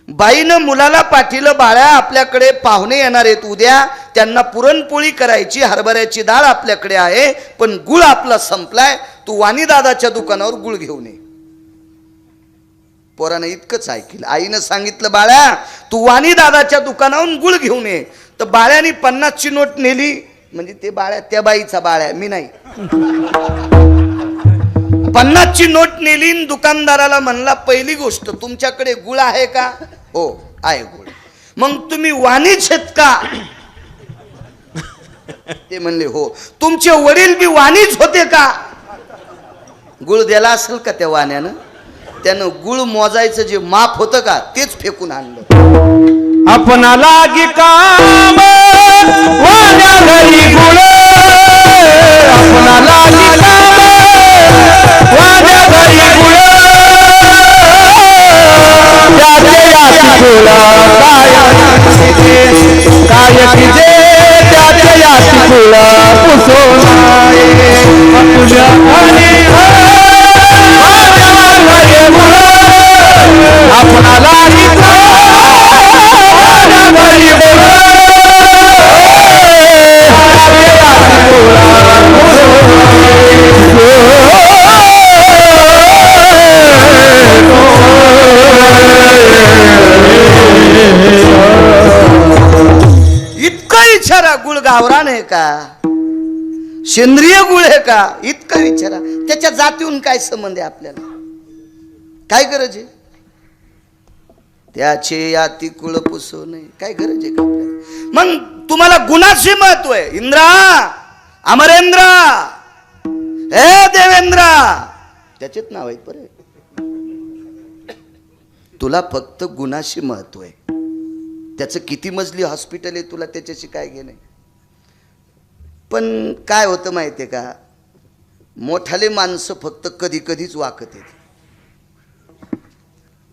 बाईनं मुलाला पाठीलं, बाळ्या आपल्याकडे पाहुणे येणार आहेत उद्या, त्यांना पुरणपोळी करायची, हरभऱ्याची डाळ आपल्याकडे आहे, पण गुळ आपला संपलाय, तू वाणी दादाच्या दुकानावर गुळ घेऊन ये. पोरानं इतकंच ऐकलं. आईनं सांगितलं बाळ्या तू वाणी दादाच्या दुकानावरून गुळ घेऊन ये. तर बाळ्यानी 50ची नोट नेली. म्हणजे ते बाळ्या त्या बाईचा बाळ्या, मी नाही. 50ची नोट नेली. दुकानदाराला म्हणला पहिली गोष्ट तुमच्याकडे गुळ आहे का? हो आहे गुळ. मग तुम्ही वाणीच आहेत का? ते म्हणले हो. तुमचे वडील बी वाणीच होते का? गुळ दिला असेल का त्या वाण्यानं? त्यानं गुळ मोजायचं जे माप होतं का तेच फेकून आणलं. आपणा लागी काम वाण्या घरी गुळ, आपणा लागी काम वाण्या घरी गुळ, त्याचे जे त्याच्या याची फुला पुसोनाये तुझ्या आणि आपणाला इतका विचारा गुळ गावरान आहे का, सेंद्रिय गुळ आहे का, इतका विचारा. त्याच्या जातीहून काय संबंध आहे आपल्याला, काय गरज आहे त्याचे याती कुळ पुसू नये, काय गरज आहे का आपल्याला. मग तुम्हाला गुणाचे महत्व आहे. इंद्रा, अमरेंद्र, हे देवेंद्र, त्याचेच नाव आहेत बरे. तुला फक्त गुणाशी महत्व आहे. त्याचं किती मजली हॉस्पिटल आहे तुला त्याच्याशी काय घेणे. पण काय होतं माहिती आहे का, मोठाले माणसं फक्त कधी कधीच वाकत येते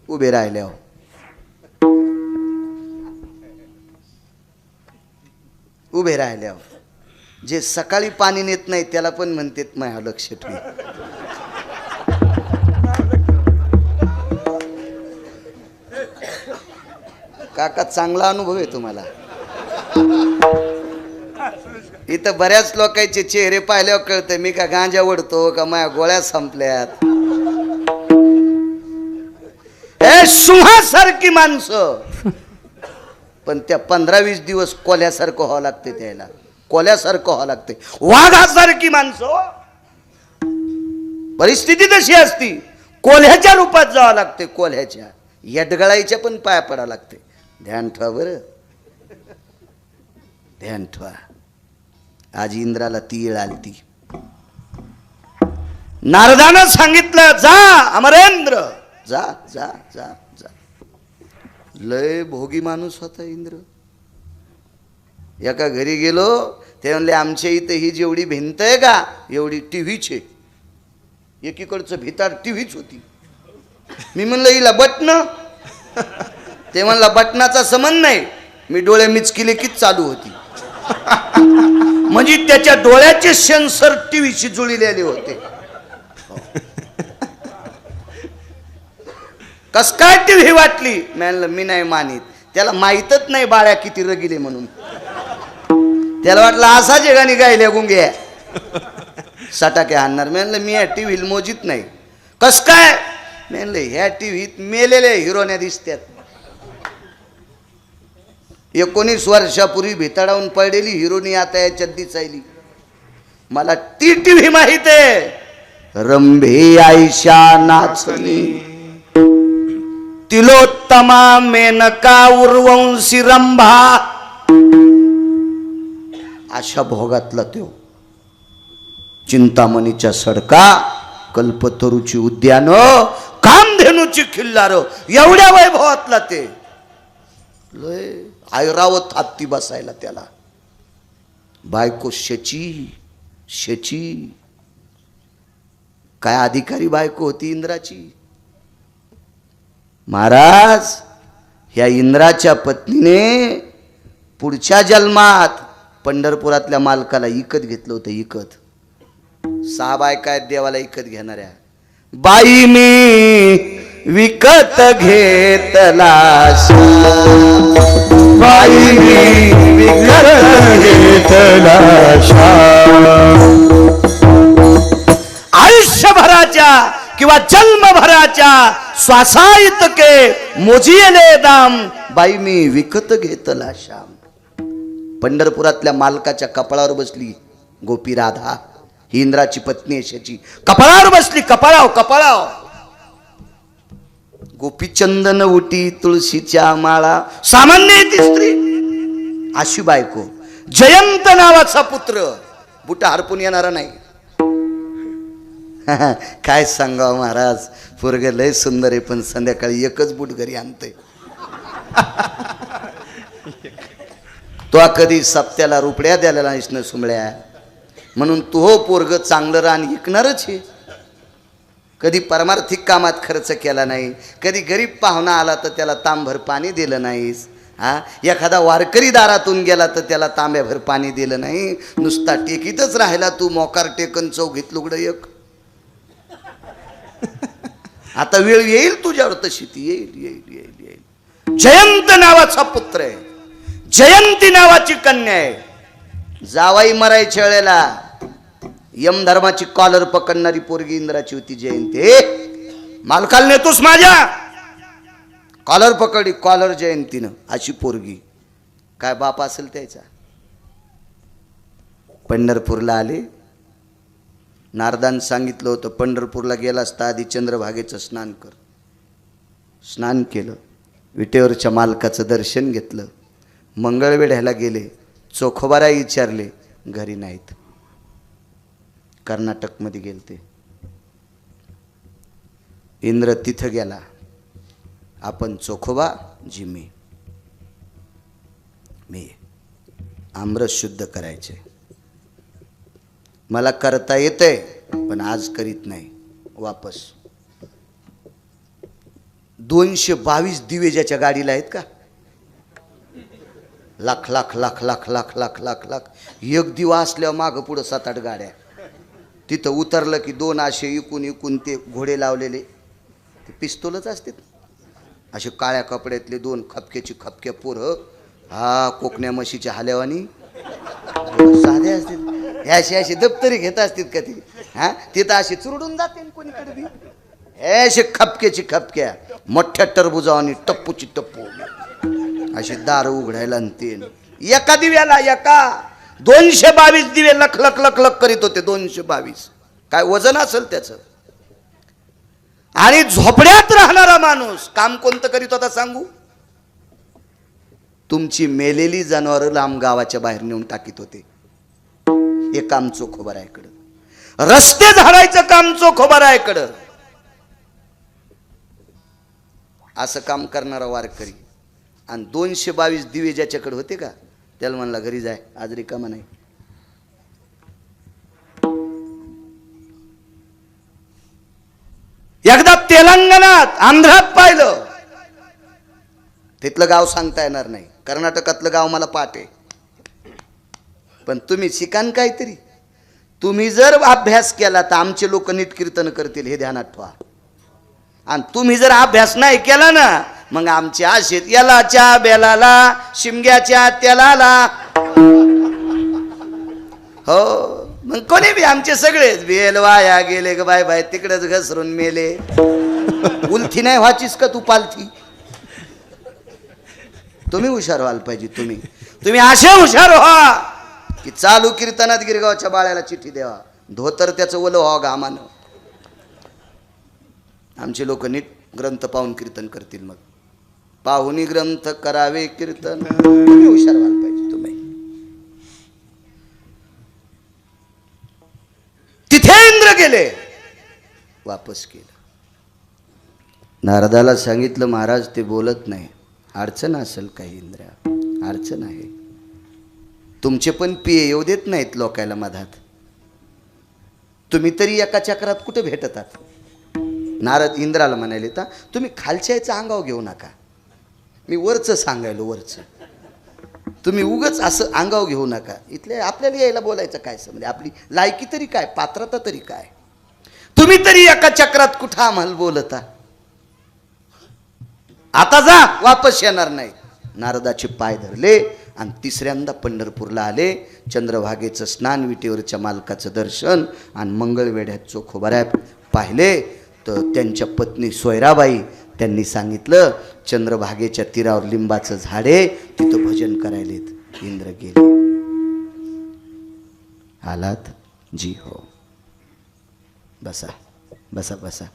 उभे राहिल्यावर. उभे राहिल्यावर जे सकाळी पाणी नेत नाही त्याला पण म्हणतात माझ्या लक्ष ठेव. काका चांगला अनुभव आहे तुम्हाला. इथं बऱ्याच लोकांचे चेहरे पाहिल्यावर कळतं मी का गांजा ओढतो का माझ्या गोळ्या संपल्यात. हे सिंहासारखी माणसं, पण त्या 15-20 दिवस कोल्यासारखं व्हावं लागते, त्याला कोल्यासारखं व्हावं लागते. वाघासारखी माणसं, परिस्थिती तशी असती, कोल्ह्याच्या रूपात जावं लागते. कोल्ह्याच्या यडगळाईच्या पण पाया पडावं लागते. ध्यान ठेवा बरं, ध्यान ठेवा. आज इंद्राला ती येळ आली ती. नारदानं सांगितलं जा अमरेंद्र, जा जा जा जा. लय भोगी माणूस होता इंद्र. एका घरी गेलो, ते म्हणले आमच्या इथं ही जेवढी भिंत आहे का एवढी टीव्हीचे, एकीकडचं भिताड टीव्हीच होती. मी म्हणलं हिला बटन, ते म्हणला बटनाचा संबंध नाही, मी डोळे मिचकिले कीच चालू होती. म्हणजे त्याच्या डोळ्याचे सेन्सर टीव्हीशी जुळलेले होते. कस काय टीव्ही वाटली, म्हणलं मी नाही मानित. त्याला माहीतच नाही बाळ्या किती रगिले म्हणून. त्याला वाटलं असा जगाने गायल्या गुंग्या सटाके आणणार. म्हणलं मी या टीव्ही मोजीत नाही. कस काय, म्हणलं ह्या टीव्हीत मेलेल्या हिरोन्या दिसतात. 19 वर्षापूर्वी भिताडावून पडलेली हिरोनी आता याच्यात दिसायली. मला ती टीव्ही माहित आहे. रंभे आयशा नाचणी, तिलोत्तमा मेनका उर्वंशी रंभा, अशा भोगातला तो. चिंतामणीच्या सडका, कल्पतरूची उद्यान, कामधेनूची खिल्लार, एवढ्या वैभवातला ते. लय ऐरावत हत्ती बसायला त्याला. बायको शची, शची काय अधिकारी बायको होती इंद्राची. महाराज, ह्या इंद्राच्या पत्नीने पुढच्या जन्मात पंढरपुरातल्या मालकाला इकत घेतलं होतं. इकत 6 बायका आहेत देवाला इकत घेणाऱ्या. बाई मी विकत घेतला, बाई मी विकत घेतला. आयुष्यभराच्या किंवा जन्मभराच्या श्वासाइतके मोजिले दाम, बाई मी विकत घेतला श्याम. पंढरपुरातल्या मालकाच्या कपाळावर बसली गोपी राधा, ही इंद्राची पत्नी अशाची. कपाळावर बसली, कपाळाव कपाळाव. गोपीचंदन उटी तुळशीच्या माळा, सामान्य ती स्त्री. अशी बायको. जयंत नावाचा पुत्र, बुटा हरपून येणारा नाही. काय सांगावं महाराज, पोरग लय सुंदर आहे, पण संध्याकाळी एकच बूट घरी आणते. तो कधी सप्त्याला रुपड्या द्यायला नाहीस न सुमळ्या. म्हणून तू हो पोरग चांगलं रान ऐकणारच आहे. कधी परमार्थिक कामात खर्च केला नाही, कधी गरीब पाहुणा आला तर त्याला तांभर पाणी दिलं नाहीस. हा, एखादा वारकरी दारातून गेला तर त्याला तांब्याभर पाणी दिलं नाही, नुसता टेकीतच राहिला तू, मोकार टेकन चौघीत लुगडं एक. आता वेळ येईल तुझ्यावर तशी, ती येईल येईल येईल येईल. जयंत नावाचा पुत्र आहे, जयंती नावाची कन्या आहे. जावाई मरायच्या वेळेला यमधर्माची कॉलर पकडणारी पोरगी इंद्राची होती जयंती. मालकाला नेतोस माझ्या, कॉलर पकडी, कॉलर जयंतीनं, अशी पोरगी. काय बाप असेल त्याचा. पंढरपूरला आले. नारदान सांगितलं होतं पंढरपूरला गेला असता आधी चंद्रभागेचं स्नान कर. स्नान केलं, विटेवरच्या मालकाचं दर्शन घेतलं, मंगळवेढ्याला गेले, चोखोबारा विचारले, घरी नाहीत, कर्नाटकमध्ये गेलते. इंद्र तिथं गेला. आपण चोखोबा जी मी आमरस शुद्ध करायचे, मला करता येतंय पण आज करीत नाही. वापस 222 दिवे ज्याच्या गाडीला आहेत का, लाख लाख लाख लाख लाख लाख लाख लाख, एक दिवा असल्यावर मागं पुढं 7-8 गाड्या. तिथं उतरलं की 2 असे इकून इकून ते घोडे लावलेले, ते पिस्तूलच असते, असे काळ्या कपड्यातले 2 खपक्याची खपक्या पोरं, हा कोकण्या म्हशीच्या हाल्यावानी साधे असतील, हे अशी दप्तरी घेत असतील का ती, हा तिथं अशी चुरडून जाते कोणीकडे बी, हे असे खपक्याची खपक्या, मोठ्या टरबुजावानी टप्पूची टप्पू, असे दार उघडायला आणते. एका दिव्याला एका 222 दिवे लख लख लख लख करीत होते. 222 काय वजन असेल त्याचं. आणि झोपड्यात राहणारा माणूस काम कोणतं करीत होता सांगू, तुमची मेलेली जनावरं लांब गावाच्या बाहेर नेऊन टाकीत होते. हे काम चोखोबारायकडं. रस्ते झाडायचं काम चोखोबारायकडं. असं काम करणारा वारकरी. आणि 222 दिवे ज्याच्याकडे होते का, त्याला म्हणला घरी जाय, आज रिकामा नाही. एकदा तेलंगणात आंध्रात पाहिलं, तिथलं गाव सांगता येणार नाही, कर्नाटकातलं गाव मला पाठ आहे, पण तुम्ही शिकान काहीतरी. तुम्ही जर अभ्यास केला तर आमचे लोक नीट कीर्तन करतील, हे ध्यानात ठेवा. आणि तुम्ही जर अभ्यास नाही केला ना, मग आमचे आशेत यालाच्या बेलाला शिमग्याच्या त्यालाला, हो मग कोणी बी आमचे सगळेच बेल वाया गेले ग बाय बाय, तिकडेच घसरून मेले. उलथी नाही व्हायचीस का तू पालथी. तुम्ही हुशार व्हायला पाहिजे. तुम्ही असे हुशार व्हा की चालू कीर्तनात गिरगावच्या बाळ्याला चिठ्ठी द्यावा, धोतर त्याचं ओलं व्हावं घामानं. आमचे लोक नीट ग्रंथ पाहून कीर्तन करतील. मग पाहुनी ग्रंथ करावे कीर्तन. तुम्ही हुशार व्हायला पाहिजे. तुम्ही तिथे इंद्र गेले, वापस केलं. नारदाला सांगितलं महाराज ते बोलत नाही, अडचण असेल काही इंद्रा, अडचण आहे. तुमचे पण पिये येऊ देत नाहीत लोकायला मधात, तुम्ही तरी एका चक्रात कुठे भेटतात. नारद इंद्राला म्हणाले, तर तुम्ही खालच्या याचं अंगाव घेऊ नका, मी वरचं सांगायलो वरचं, तुम्ही उगच असं अंगाव घेऊ नका. इथले आपल्याला यायला बोलायचं काय संबंध, आपली लायकी तरी काय, पात्रता तरी काय. तुम्ही तरी एका चक्रात कुठं आम्हाला बोलता. आता जा, वापस येणार नाही. नारदाचे पाय धरले आणि तिसऱ्यांदा पंढरपूरला आले. चंद्रभागेचं स्नान, विटेवरच्या मालकाचं दर्शन आणि मंगळवेढ्यात चोखोबाऱ्यात पाहिले तर त्यांच्या पत्नी सोयराबाई त्यांनी सांगितलं, चंद्रभागेच्या तीरावर लिंबाचं झाड आहे, तिथं भजन करायलेत. इंद्र गेले. आलात जी हो, बसा बसा बसा.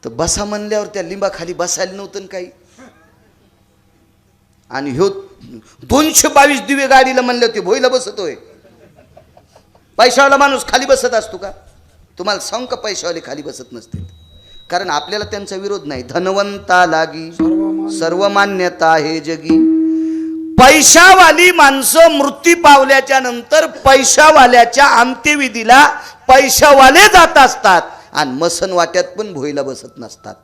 तर बसा म्हणल्यावर त्या लिंबाखाली बसायला नव्हतं काही. आणि ह्यो 222 दिवे गाडीला म्हणले होते, भोईला बसतोय. पैशावाला माणूस खाली बसत असतो का? तुम्हाला सांग का, पैशावाले खाली बसत नसते. कारण आपल्याला त्यांचा विरोध नाही. धनवंता लागी सर्व मान्यता आहे जगी. पैशावाली माणसं मृत्यू पावल्याच्या नंतर पैशावाल्याच्या अंत्यविधीला पैशावाले जात असतात आणि मसन वाट्यात पण भोईला बसत नसतात.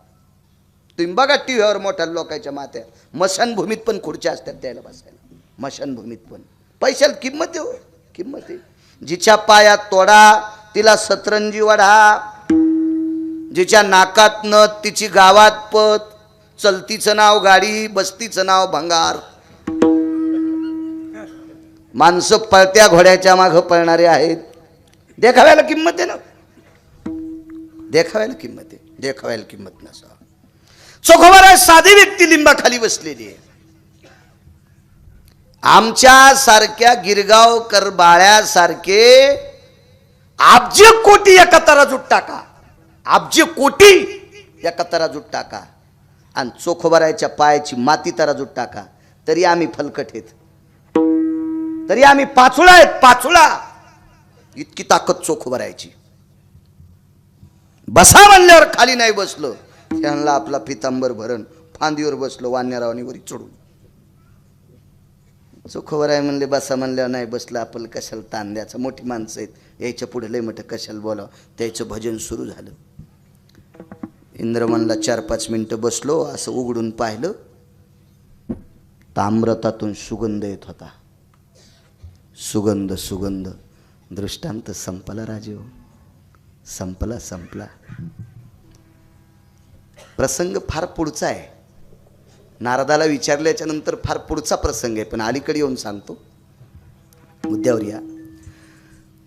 तुम्ही बघा टीव्हीवर मोठ्या लोकांच्या मात्या मशानभूमीत पण खुर्च्या असतात त्याला बसायला, मशानभूमीत पण पैशाला किंमत आहे हो, किंमत आहे. जिच्या पायात तोडा तिला सतरंजी वडा, जिच्या नाकात नथ तिची गावात पत, चलतीचं नाव गाडी, बसतीचं नाव भंगार. माणसं पळत्या घोड्याच्या मागं पळणारे आहेत. देखाव्याला किंमत आहे ना, देखाव्याला किंमत आहे, देखाव्याला किंमत नसा. चोखोबार आहे, साधी व्यक्ती लिंबाखाली बसलेली आहे. आमच्या सारख्या गिरगावकर बाळ्यासारखे अब्ज कोटी एका तराजूत टाका, अब्ज कोटी एका तराजूत टाका आणि चोखोबारायच्या पायाची माती तराजूत टाका, तरी आम्ही फलकट आहेत, तरी आम्ही पाचुळा आहेत, पाचुळा. इतकी ताकद चोखोबारायची. बसा म्हणल्यावर खाली नाही बसलो, त्यांना आपला पितांबर भरण फांदीवर बसलो वान्यारावानी वरी चढून. चोखोबर आहे म्हणले बसा म्हणल्यावर नाही बसलं, आपण कशाला ताण द्यायचा, मोठी माणसं आहेत यायच्या पुढे लय मोठं कशाला बोलावं. त्याचं भजन सुरू झालं. इंद्र म्हणला 4-5 मिनिटं बसलो, असं उघडून पाहिलं ताम्रतातून सुगंध येत होता. सुगंध सुगंध. दृष्टांत संपला राजे हो, संपला संपला. प्रसंग फार पुढचा आहे, नारदाला विचारल्याच्या नंतर फार पुढचा प्रसंग आहे, पण अलीकडे येऊन सांगतो. मुद्द्यावर या.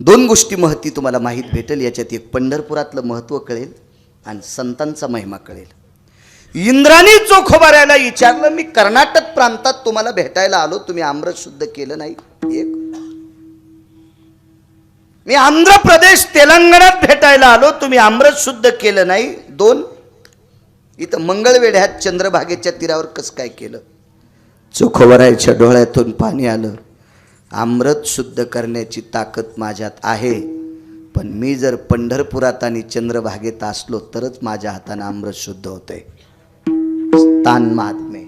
2 गोष्टी महती तुम्हाला माहीत भेटेल याच्यात. एक पंढरपुरातलं महत्त्व कळेल आणि संतांचा महिमा कळेल. इंद्राने चोखोबाऱ्याला विचारलं, मी कर्नाटक प्रांतात तुम्हाला भेटायला आलो, तुम्ही आमरस शुद्ध केलं नाही. एक. मी आंध्र प्रदेश तेलंगणात भेटायला आलो, तुम्ही आमरस शुद्ध केलं नाही. 2. इथं मंगळवेढ्यात चंद्रभागेच्या तीरावर कसं काय केलं. चोखोबारायच्या डोळ्यातून पाणी आलं. अमृत शुद्ध करण्याची ताकद माझ्यात आहे, पण मी जर पंढरपुरात आणि चंद्रभागेत असलो तरच माझ्या हाताने अमृत शुद्ध होते. स्थान महात्मे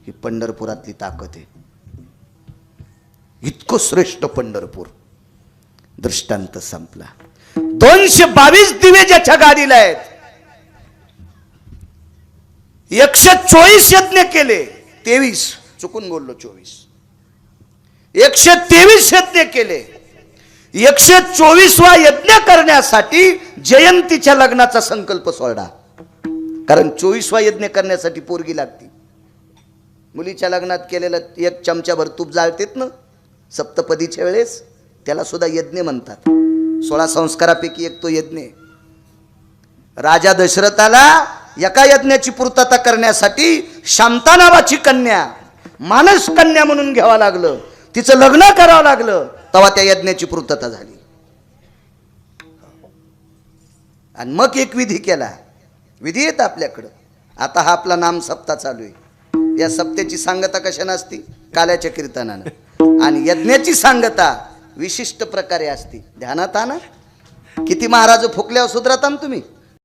ही पंढरपुरातली ताकद आहे. इतकं श्रेष्ठ पंढरपूर. दृष्टांत संपला. 222 दिवे ज्याच्या गाडीला आहेत, 124 यज्ञ केले. 23 चुकून बोललो, 24. 123 यज्ञ केले. 124वा यज्ञ करण्यासाठी जयंतीच्या लग्नाचा संकल्प सोडा. कारण 24वा यज्ञ करण्यासाठी पोरगी लागती. मुलीच्या लग्नात केलेलं 1 चमचाभर तूप जाळतेत ना सप्तपदीच्या वेळेस, त्याला सुद्धा यज्ञ म्हणतात. 16 संस्कारापैकी एक तो यज्ञ. राजा दशरथाला एका यज्ञाची पूर्तता करण्यासाठी शांता नावाची कन्या, मानस कन्या म्हणून घ्यावं लागलं, तिचं लग्न करावं लागलं, तेव्हा त्या यज्ञाची पूर्तता झाली. आणि मग एक विधी केला. विधी येत आपल्याकडं. आता हा आपला नाम सप्ताह चालू आहे. या सप्त्याची सांगता कशाने असती? काल्याच्या कीर्तनानं. आणि यज्ञाची सांगता विशिष्ट प्रकारे असती. ध्यानात आणा. किती महाराज फुकल्यावर सुधरता ना तुम्ही.